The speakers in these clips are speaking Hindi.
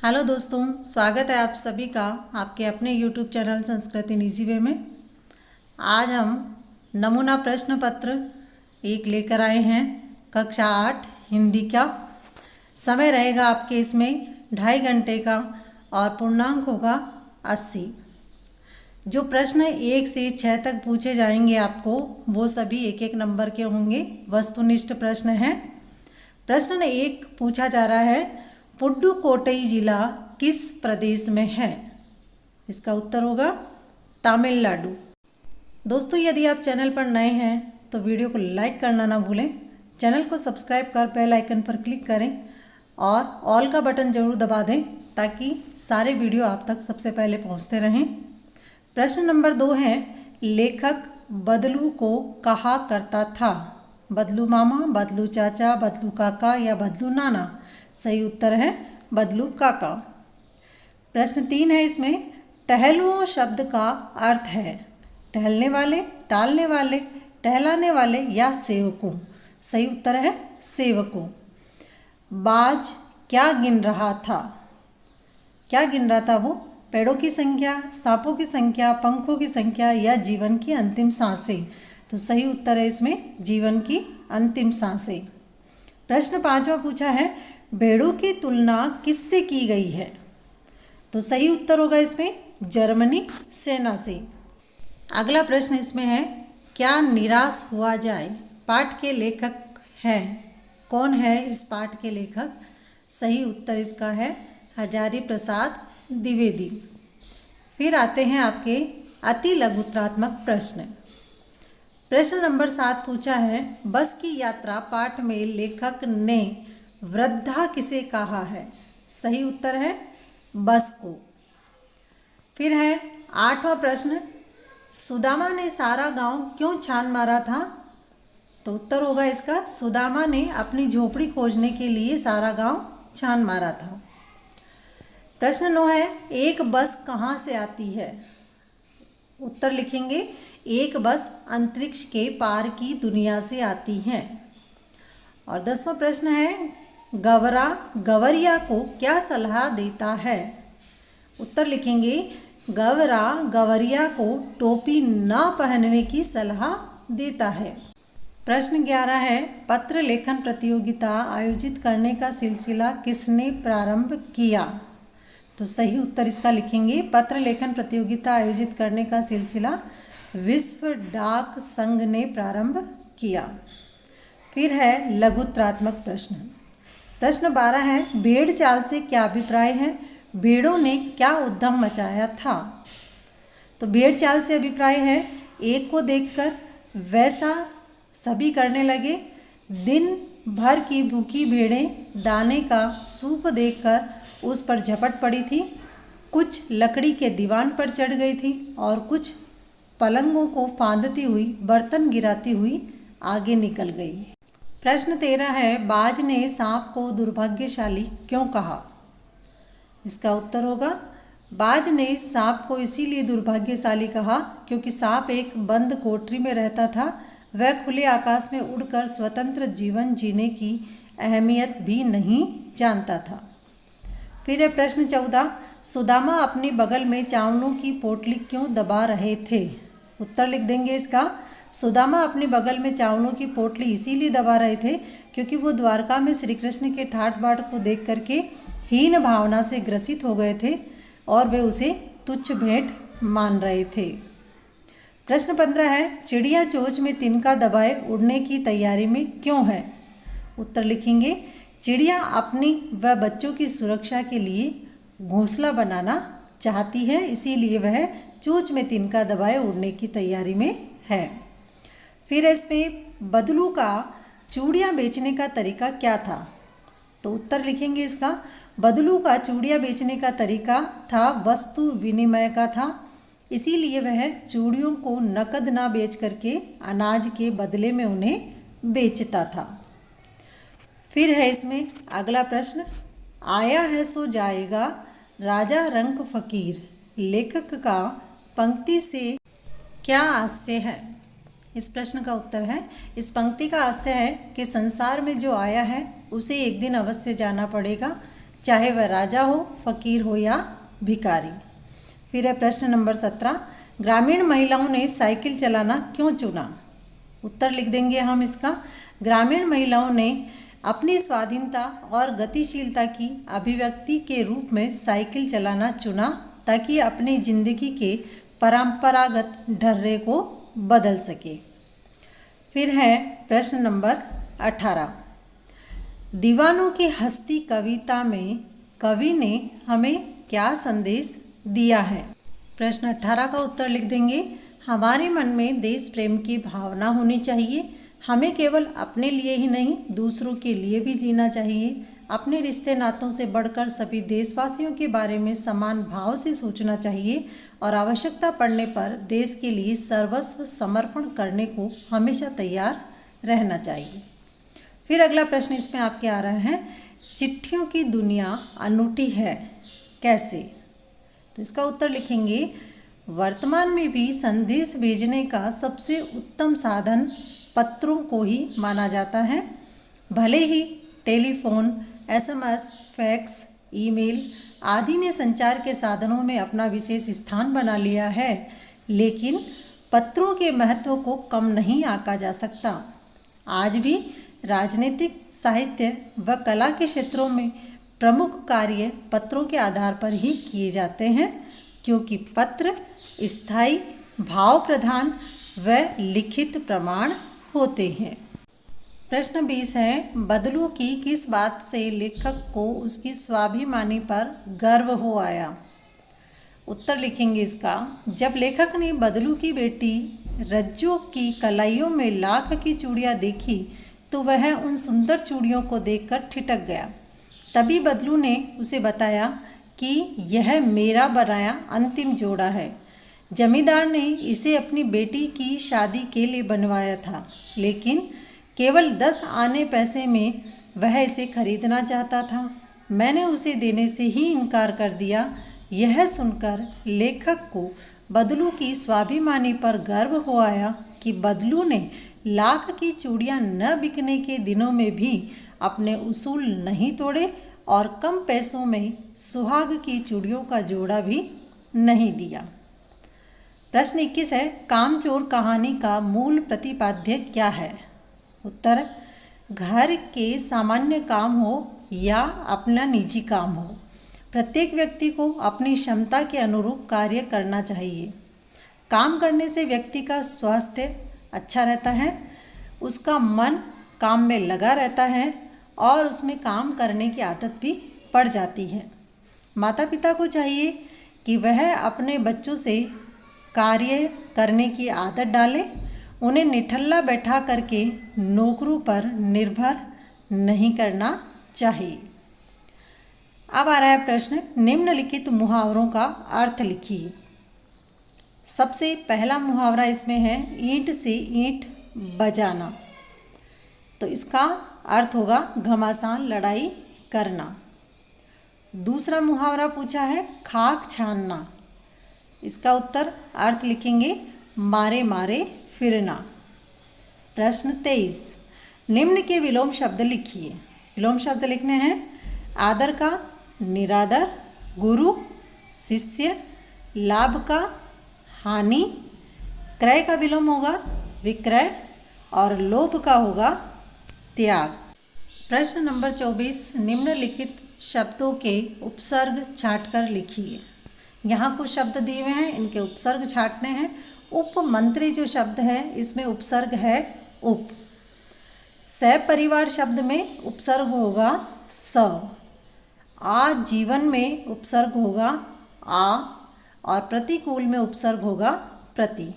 हेलो दोस्तों, स्वागत है आप सभी का आपके अपने YouTube channel Sanskrit in easy way में। आज हम नमूना प्रश्न पत्र एक लेकर आए हैं। कक्षा 8 हिंदी का समय रहेगा आपके इसमें 2.5 घंटे का और पूर्णांक होगा 80। जो प्रश्न 1 से 6 तक पूछे जाएंगे आपको वो सभी एक एक नंबर के होंगे, वस्तुनिष्ठ प्रश्न हैं। प्रश्न 1 पूछा जा रहा है, पुडुकोट्टई जिला किस प्रदेश में है? इसका उत्तर होगा तमिलनाडु। दोस्तों, यदि आप चैनल पर नए हैं तो वीडियो को लाइक करना ना भूलें, चैनल को सब्सक्राइब कर बेल आइकन पर क्लिक करें और ऑल का बटन जरूर दबा दें ताकि सारे वीडियो आप तक सबसे पहले पहुंचते रहें। प्रश्न नंबर 2 है, लेखक बदलू को कहा करता था? बदलू मामा, बदलू चाचा, बदलू काका या बदलू नाना? सही उत्तर है बदलू काका। प्रश्न 3 है इसमें, टहलुओं शब्द का अर्थ है टहलने वाले, टालने वाले, टहलाने वाले या सेवकों? सही उत्तर है सेवकों। बाज क्या गिन रहा था? क्या गिन रहा था वो? पेड़ों की संख्या, सांपों की संख्या, पंखों की संख्या या जीवन की अंतिम सांसें? तो सही उत्तर है इसमें जीवन की अंतिम सांसें। प्रश्न 5वां पूछा है, भेड़ों की तुलना किससे की गई है? तो सही उत्तर होगा इसमें जर्मनी सेना से। अगला प्रश्न इसमें है, क्या निराश हुआ जाए पाठ के लेखक हैं? कौन है इस पाठ के लेखक? सही उत्तर इसका है हजारी प्रसाद द्विवेदी। फिर आते हैं आपके अति लघुत्रात्मक प्रश्न। प्रश्न नंबर 7 पूछा है, बस की यात्रा पाठ में लेखक ने वृद्धा किसे कहा है? सही उत्तर है बस को। फिर है 8वां प्रश्न, सुदामा ने सारा गांव क्यों छान मारा था? तो उत्तर होगा इसका, सुदामा ने अपनी झोपड़ी खोजने के लिए सारा गांव छान मारा था। प्रश्न 9 है, एक बस कहाँ से आती है? उत्तर लिखेंगे, एक बस अंतरिक्ष के पार की दुनिया से आती है। और 10वां प्रश्न है, गवरा गवरिया को क्या सलाह देता है? उत्तर लिखेंगे, गवरा गवरिया को टोपी न पहनने की सलाह देता है। प्रश्न 11 है, पत्र लेखन प्रतियोगिता आयोजित करने का सिलसिला किसने प्रारंभ किया? तो सही उत्तर इसका लिखेंगे, पत्र लेखन प्रतियोगिता आयोजित करने का सिलसिला विश्व डाक संघ ने प्रारंभ किया। फिर है लघुत्रात्मक प्रश्न। प्रश्न 12 है, भेड़ चाल से क्या अभिप्राय है? भेड़ों ने क्या उद्यम मचाया था? तो भेड़ चाल से अभिप्राय है, एक को देखकर वैसा सभी करने लगे। दिन भर की भूखी भेड़ें दाने का सूप देखकर उस पर झपट पड़ी थी। कुछ लकड़ी के दीवान पर चढ़ गई थी और कुछ पलंगों को फांदती हुई, बर्तन गिराती हुई आगे निकल गई। प्रश्न 13 है, बाज ने सांप को दुर्भाग्यशाली क्यों कहा? इसका उत्तर होगा, बाज ने सांप को इसीलिए दुर्भाग्यशाली कहा क्योंकि सांप एक बंद कोठरी में रहता था। वह खुले आकाश में उड़कर स्वतंत्र जीवन जीने की अहमियत भी नहीं जानता था। फिर है प्रश्न 14, सुदामा अपने बगल में चावलों की पोटली क्यों दबा रहे थे? उत्तर लिख देंगे इसका, सुदामा अपने बगल में चावलों की पोटली इसीलिए दबा रहे थे क्योंकि वो द्वारका में श्री कृष्ण के ठाट बाट को देख करके हीन भावना से ग्रसित हो गए थे और वे उसे तुच्छ भेंट मान रहे थे। प्रश्न 15 है, चिड़िया चोंच में तिनका दबाए उड़ने की तैयारी में क्यों है? उत्तर लिखेंगे, चिड़िया अपनी व बच्चों की सुरक्षा के लिए घोंसला बनाना चाहती है, इसीलिए वह चोंच में तिनका दबाए उड़ने की तैयारी में है। फिर इसमें बदलू का चूड़ियाँ बेचने का तरीका क्या था? तो उत्तर लिखेंगे इसका, बदलू का चूड़ियाँ बेचने का तरीका था वस्तु विनिमय का था, इसीलिए वह चूड़ियों को नकद ना बेच करके अनाज के बदले में उन्हें बेचता था। फिर है इसमें अगला प्रश्न, आया है सो जाएगा राजा रंक फकीर, लेखक का पंक्ति से क्या आशय है? इस प्रश्न का उत्तर है, इस पंक्ति का आशय है कि संसार में जो आया है उसे एक दिन अवश्य जाना पड़ेगा। चाहे वह राजा हो, फकीर हो या भिखारी। फिर है प्रश्न नंबर 17, ग्रामीण महिलाओं ने साइकिल चलाना क्यों चुना? उत्तर लिख देंगे हम इसका। ग्रामीण महिलाओं ने अपनी स्वाधीनता और गतिशीलता की अभिव्यक्ति के रूप में साइकिल चलाना चुना ताकि अपनी जिंदगी के परंपरागत ढर्रे को बदल सके। फिर है प्रश्न नंबर 18, दीवानों की हस्ती कविता में कवि ने हमें क्या संदेश दिया है? प्रश्न 18 का उत्तर लिख देंगे, हमारे मन में देश प्रेम की भावना होनी चाहिए। हमें केवल अपने लिए ही नहीं, दूसरों के लिए भी जीना चाहिए। अपने रिश्ते नातों से बढ़कर सभी देशवासियों के बारे में समान भाव से सोचना चाहिए और आवश्यकता पड़ने पर देश के लिए सर्वस्व समर्पण करने को हमेशा तैयार रहना चाहिए। फिर अगला प्रश्न इसमें आपके आ रहा है, चिट्ठियों की दुनिया अनूठी है, कैसे? तो इसका उत्तर लिखेंगे, वर्तमान में भी संदेश भेजने का सबसे उत्तम साधन पत्रों को ही माना जाता है। भले ही टेलीफोन, एसएमएस, फैक्स, ईमेल आदि ने संचार के साधनों में अपना विशेष स्थान बना लिया है, लेकिन पत्रों के महत्व को कम नहीं आंका जा सकता। आज भी राजनीतिक, साहित्य व कला के क्षेत्रों में प्रमुख कार्य पत्रों के आधार पर ही किए जाते हैं, क्योंकि पत्र स्थायी, भाव प्रधान व लिखित प्रमाण होते हैं। प्रश्न 20 है, बदलू की किस बात से लेखक को उसकी स्वाभिमानी पर गर्व हो आया? उत्तर लिखेंगे इसका, जब लेखक ने बदलू की बेटी रज्जो की कलाइयों में लाख की चूड़ियाँ देखी तो वह उन सुंदर चूड़ियों को देखकर ठिठक गया। तभी बदलू ने उसे बताया कि यह मेरा बनाया अंतिम जोड़ा है। जमींदार ने इसे अपनी बेटी की शादी के लिए बनवाया था, लेकिन केवल 10 आने पैसे में वह इसे खरीदना चाहता था। मैंने उसे देने से ही इनकार कर दिया। यह सुनकर लेखक को बदलू की स्वाभिमानी पर गर्व हो आया कि बदलू ने लाख की चूड़ियाँ न बिकने के दिनों में भी अपने उसूल नहीं तोड़े और कम पैसों में सुहाग की चूड़ियों का जोड़ा भी नहीं दिया। प्रश्न 21 है, कामचोर कहानी का मूल प्रतिपाद्य क्या है? उत्तर, घर के सामान्य काम हो या अपना निजी काम हो, प्रत्येक व्यक्ति को अपनी क्षमता के अनुरूप कार्य करना चाहिए। काम करने से व्यक्ति का स्वास्थ्य अच्छा रहता है, उसका मन काम में लगा रहता है और उसमें काम करने की आदत भी पड़ जाती है। माता पिता को चाहिए कि वह अपने बच्चों से कार्य करने की आदत डालें, उन्हें निठल्ला बैठा करके नौकरों पर निर्भर नहीं करना चाहिए। अब आ रहा है प्रश्न, निम्नलिखित मुहावरों का अर्थ लिखिए। सबसे पहला मुहावरा इसमें है, ईंट से ईंट बजाना। तो इसका अर्थ होगा घमासान लड़ाई करना। दूसरा मुहावरा पूछा है, खाक छानना। इसका उत्तर अर्थ लिखेंगे, मारे मारे फिरना। प्रश्न 23, निम्न के विलोम शब्द लिखिए। विलोम शब्द लिखने हैं, आदर का निरादर, गुरु शिष्य, लाभ का हानि, क्रय का विलोम होगा विक्रय और लोभ का होगा त्याग। प्रश्न नंबर 24, निम्नलिखित शब्दों के उपसर्ग छांटकर लिखिए। यहाँ कुछ शब्द दिए हुए हैं, इनके उपसर्ग छांटने हैं। उपमंत्री जो शब्द है इसमें उपसर्ग है उप। सपरिवार शब्द में उपसर्ग होगा स। आजीवन में उपसर्ग होगा आ और प्रतिकूल में उपसर्ग होगा प्रति।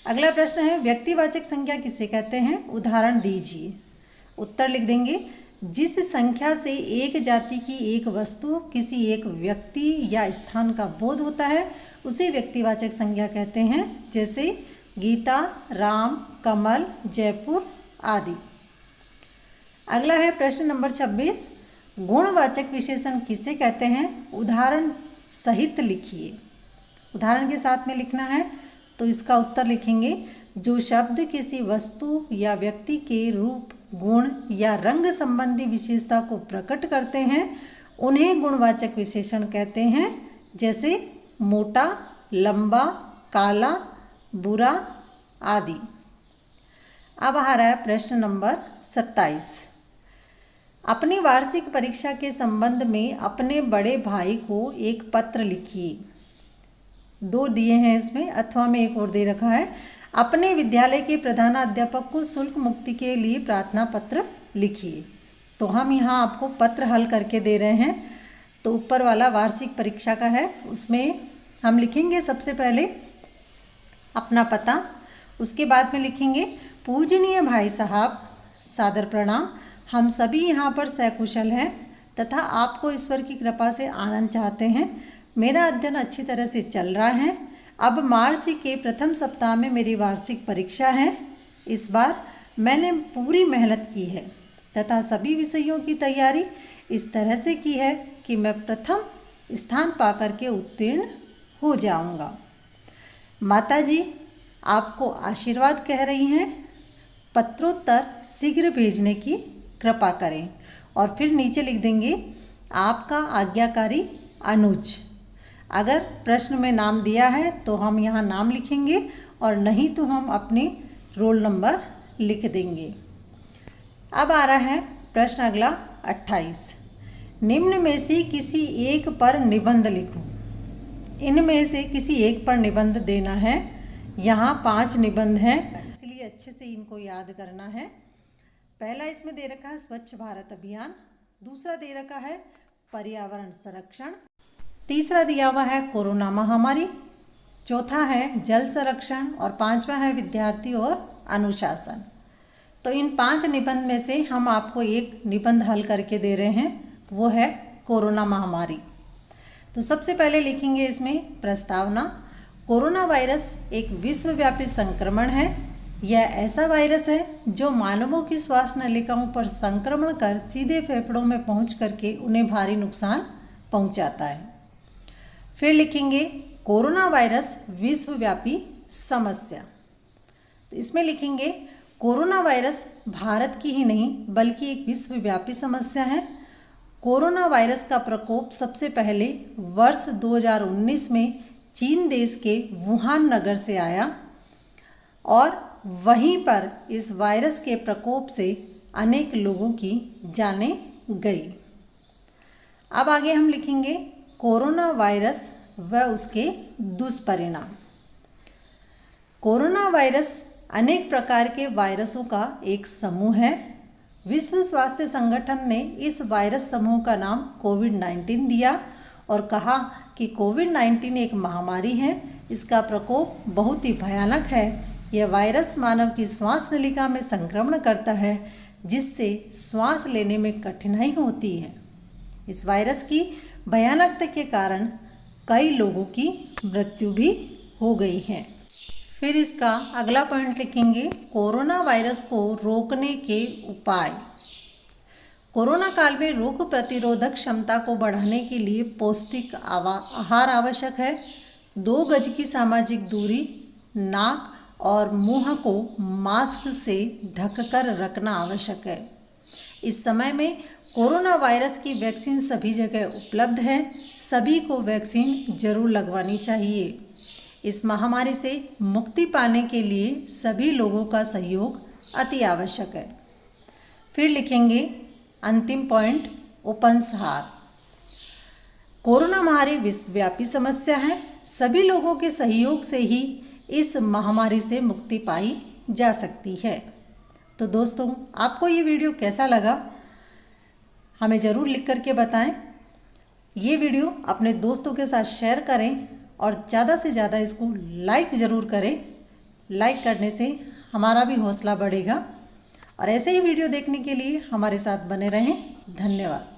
अगला प्रश्न है, व्यक्तिवाचक संज्ञा किसे कहते हैं? उदाहरण दीजिए। उत्तर लिख देंगे, जिस संख्या से एक जाति की एक वस्तु, किसी एक व्यक्ति या स्थान का बोध होता है उसे व्यक्तिवाचक संज्ञा कहते हैं, जैसे गीता, राम, कमल, जयपुर आदि। अगला है प्रश्न नंबर 26, गुणवाचक विशेषण किसे कहते हैं? उदाहरण सहित लिखिए। उदाहरण के साथ में लिखना है, तो इसका उत्तर लिखेंगे, जो शब्द किसी वस्तु या व्यक्ति के रूप, गुण या रंग संबंधी विशेषता को प्रकट करते हैं उन्हें गुणवाचक विशेषण कहते हैं, जैसे मोटा, लंबा, काला, बुरा आदि। अब आ रहा है प्रश्न नंबर 27। अपनी वार्षिक परीक्षा के संबंध में अपने बड़े भाई को एक पत्र लिखिए। 2 दिए हैं इसमें, अथवा में एक और दे रखा है। अपने विद्यालय के प्रधानाध्यापक को शुल्क मुक्ति के लिए प्रार्थना पत्र लिखिए। तो हम यहाँ आपको पत्र हल करके दे रहे हैं। तो ऊपर वाला वार्षिक परीक्षा का है, उसमें हम लिखेंगे सबसे पहले अपना पता, उसके बाद में लिखेंगे पूजनीय भाई साहब, सादर प्रणाम। हम सभी यहाँ पर सकुशल हैं तथा आपको ईश्वर की कृपा से आनंद चाहते हैं। मेरा अध्ययन अच्छी तरह से चल रहा है। अब मार्च के प्रथम सप्ताह में मेरी वार्षिक परीक्षा है। इस बार मैंने पूरी मेहनत की है तथा सभी विषयों की तैयारी इस तरह से की है कि मैं प्रथम स्थान पाकर के उत्तीर्ण हो जाऊंगा। माताजी आपको आशीर्वाद कह रही हैं। पत्रोत्तर शीघ्र भेजने की कृपा करें। और फिर नीचे लिख देंगे आपका आज्ञाकारी अनुज। अगर प्रश्न में नाम दिया है तो हम यहाँ नाम लिखेंगे और नहीं तो हम अपने रोल नंबर लिख देंगे। अब आ रहा है प्रश्न अगला 28। निम्न में से किसी एक पर निबंध लिखो। इनमें से किसी एक पर निबंध देना है। यहाँ 5 निबंध हैं, इसलिए अच्छे से इनको याद करना है। पहला इसमें दे रखा है स्वच्छ भारत अभियान, दूसरा दे रखा है पर्यावरण संरक्षण, तीसरा दिया हुआ है कोरोना महामारी, चौथा है जल संरक्षण और 5वां है विद्यार्थी और अनुशासन। तो इन 5 निबंध में से हम आपको एक निबंध हल करके दे रहे हैं, वो है कोरोना महामारी। तो सबसे पहले लिखेंगे इसमें प्रस्तावना। कोरोना वायरस एक विश्वव्यापी संक्रमण है। यह ऐसा वायरस है जो मानवों की श्वास नलिकाओं पर संक्रमण कर सीधे फेफड़ों में पहुंच करके उन्हें भारी नुकसान पहुंचाता है। फिर लिखेंगे कोरोना वायरस विश्वव्यापी समस्या। तो इसमें लिखेंगे कोरोना वायरस भारत की ही नहीं बल्कि एक विश्वव्यापी समस्या है। कोरोना वायरस का प्रकोप सबसे पहले वर्ष 2019 में चीन देश के वुहान नगर से आया और वहीं पर इस वायरस के प्रकोप से अनेक लोगों की जानें गई। अब आगे हम लिखेंगे कोरोना वायरस व उसके दुष्परिणाम। कोरोना वायरस अनेक प्रकार के वायरसों का एक समूह है। विश्व स्वास्थ्य संगठन ने इस वायरस समूह का नाम कोविड-19 दिया और कहा कि कोविड-19 एक महामारी है। इसका प्रकोप बहुत ही भयानक है। यह वायरस मानव की श्वास नलिका में संक्रमण करता है, जिससे श्वास लेने में कठिनाई होती है। इस वायरस की भयानकता के कारण कई लोगों की मृत्यु भी हो गई है। फिर इसका अगला पॉइंट लिखेंगे कोरोना वायरस को रोकने के उपाय। कोरोना काल में रोग प्रतिरोधक क्षमता को बढ़ाने के लिए पौष्टिक आहार आवश्यक है। 2 गज की सामाजिक दूरी, नाक और मुंह को मास्क से ढककर रखना आवश्यक है। इस समय में कोरोना वायरस की वैक्सीन सभी जगह उपलब्ध है। सभी को वैक्सीन जरूर लगवानी चाहिए। इस महामारी से मुक्ति पाने के लिए सभी लोगों का सहयोग अति आवश्यक है। फिर लिखेंगे अंतिम पॉइंट उपसंहार। कोरोना महामारी विश्वव्यापी समस्या है। सभी लोगों के सहयोग से ही इस महामारी से मुक्ति पाई जा सकती है। तो दोस्तों, आपको ये वीडियो कैसा लगा हमें ज़रूर लिख करके बताएं। ये वीडियो अपने दोस्तों के साथ शेयर करें और ज़्यादा से ज़्यादा इसको लाइक ज़रूर करें। लाइक करने से हमारा भी हौसला बढ़ेगा और ऐसे ही वीडियो देखने के लिए हमारे साथ बने रहें। धन्यवाद।